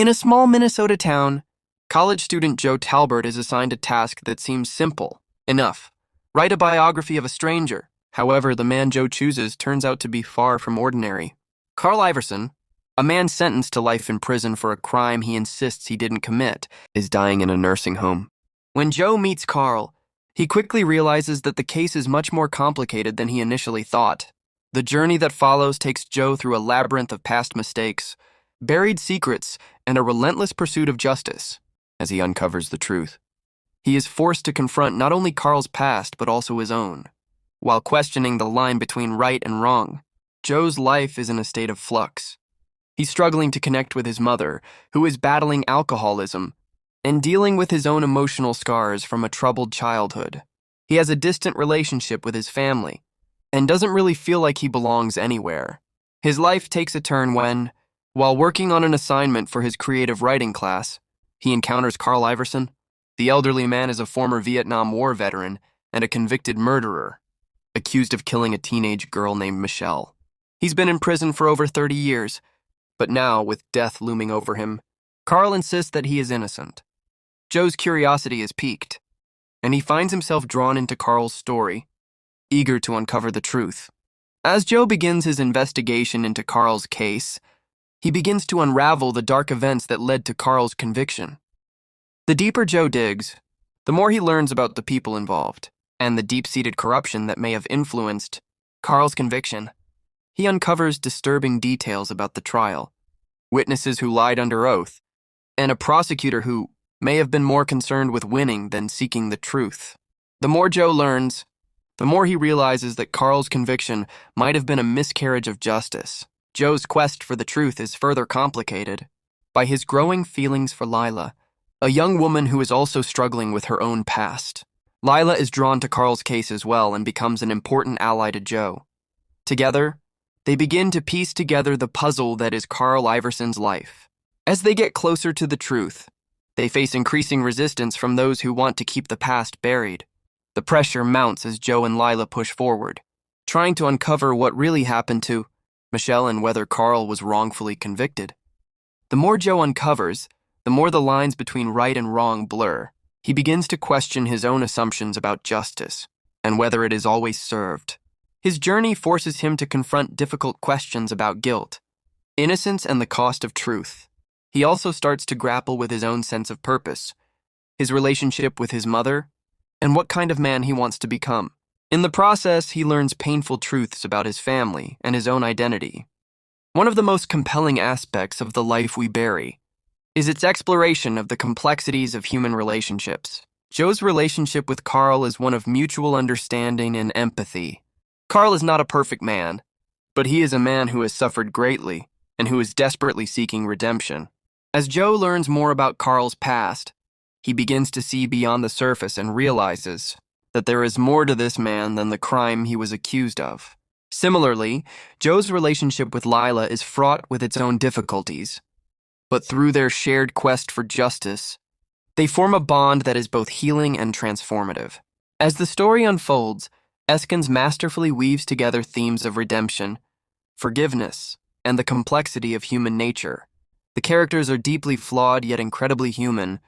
In a small Minnesota town, college student Joe Talbert is assigned a task that seems simple enough. Write a biography of a stranger. However, the man Joe chooses turns out to be far from ordinary. Carl Iverson, a man sentenced to life in prison for a crime he insists he didn't commit, is dying in a nursing home. When Joe meets Carl, he quickly realizes that the case is much more complicated than he initially thought. The journey that follows takes Joe through a labyrinth of past mistakes, buried secrets, and a relentless pursuit of justice as he uncovers the truth. He is forced to confront not only Carl's past but also his own. While questioning the line between right and wrong, Joe's life is in a state of flux. He's struggling to connect with his mother, who is battling alcoholism, and dealing with his own emotional scars from a troubled childhood. He has a distant relationship with his family, and doesn't really feel like he belongs anywhere. His life takes a turn when, while working on an assignment for his creative writing class, he encounters Carl Iverson. The elderly man is a former Vietnam War veteran and a convicted murderer, accused of killing a teenage girl named Michelle. He's been in prison for over 30 years, but now, with death looming over him, Carl insists that he is innocent. Joe's curiosity is piqued, and he finds himself drawn into Carl's story, eager to uncover the truth. As Joe begins his investigation into Carl's case, he begins to unravel the dark events that led to Carl's conviction. The deeper Joe digs, the more he learns about the people involved, and the deep-seated corruption that may have influenced Carl's conviction. He uncovers disturbing details about the trial, witnesses who lied under oath, and a prosecutor who may have been more concerned with winning than seeking the truth. The more Joe learns, the more he realizes that Carl's conviction might have been a miscarriage of justice. Joe's quest for the truth is further complicated by his growing feelings for Lila, a young woman who is also struggling with her own past. Lila is drawn to Carl's case as well and becomes an important ally to Joe. Together, they begin to piece together the puzzle that is Carl Iverson's life. As they get closer to the truth, they face increasing resistance from those who want to keep the past buried. The pressure mounts as Joe and Lila push forward, trying to uncover what really happened to Michelle and whether Carl was wrongfully convicted. The more Joe uncovers, the more the lines between right and wrong blur. He begins to question his own assumptions about justice and whether it is always served. His journey forces him to confront difficult questions about guilt, innocence, and the cost of truth. He also starts to grapple with his own sense of purpose, his relationship with his mother, and what kind of man he wants to become. In the process, he learns painful truths about his family and his own identity. One of the most compelling aspects of The Life We Bury is its exploration of the complexities of human relationships. Joe's relationship with Carl is one of mutual understanding and empathy. Carl is not a perfect man, but he is a man who has suffered greatly and who is desperately seeking redemption. As Joe learns more about Carl's past, he begins to see beyond the surface and realizes that there is more to this man than the crime he was accused of. Similarly, Joe's relationship with Lila is fraught with its own difficulties, but through their shared quest for justice, they form a bond that is both healing and transformative. As the story unfolds, Eskens masterfully weaves together themes of redemption, forgiveness, and the complexity of human nature. The characters are deeply flawed yet incredibly human,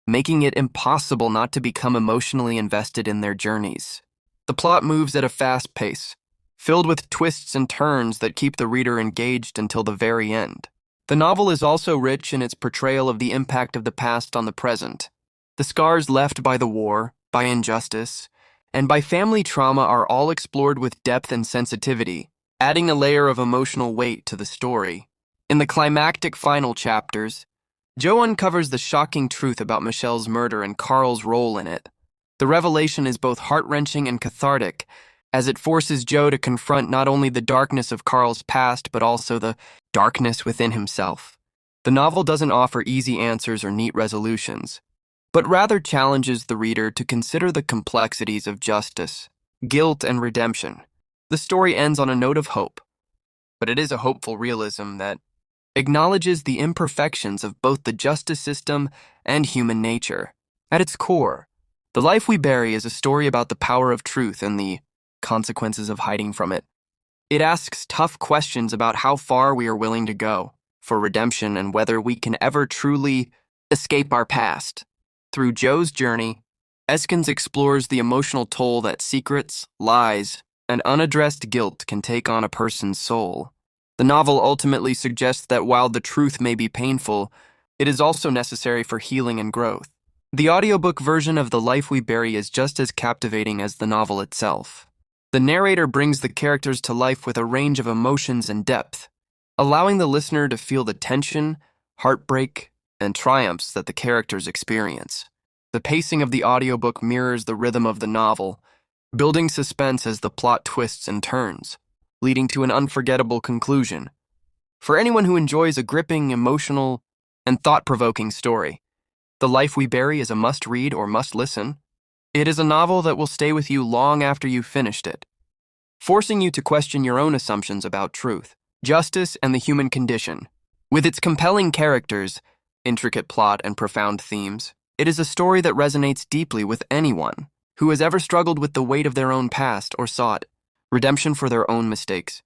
making it impossible not to become emotionally invested in their journeys. The plot moves at a fast pace, filled with twists and turns that keep the reader engaged until the very end. The novel is also rich in its portrayal of the impact of the past on the present. The scars left by the war, by injustice, and by family trauma are all explored with depth and sensitivity, adding a layer of emotional weight to the story. In the climactic final chapters, Joe uncovers the shocking truth about Michelle's murder and Carl's role in it. The revelation is both heart-wrenching and cathartic, as it forces Joe to confront not only the darkness of Carl's past, but also the darkness within himself. The novel doesn't offer easy answers or neat resolutions, but rather challenges the reader to consider the complexities of justice, guilt, and redemption. The story ends on a note of hope, but it is a hopeful realism that acknowledges the imperfections of both the justice system and human nature. At its core, The Life We Bury is a story about the power of truth and the consequences of hiding from it. It asks tough questions about how far we are willing to go, for redemption and whether we can ever truly escape our past. Through Joe's journey, Eskens explores the emotional toll that secrets, lies, and unaddressed guilt can take on a person's soul. The novel ultimately suggests that while the truth may be painful, it is also necessary for healing and growth. The audiobook version of The Life We Bury is just as captivating as the novel itself. The narrator brings the characters to life with a range of emotions and depth, allowing the listener to feel the tension, heartbreak, and triumphs that the characters experience. The pacing of the audiobook mirrors the rhythm of the novel, building suspense as the plot twists and turns, leading to an unforgettable conclusion. For anyone who enjoys a gripping, emotional, and thought-provoking story, The Life We Bury is a must-read or must-listen. It is a novel that will stay with you long after you've finished it, forcing you to question your own assumptions about truth, justice, and the human condition. With its compelling characters, intricate plot, and profound themes, it is a story that resonates deeply with anyone who has ever struggled with the weight of their own past or sought redemption for their own mistakes.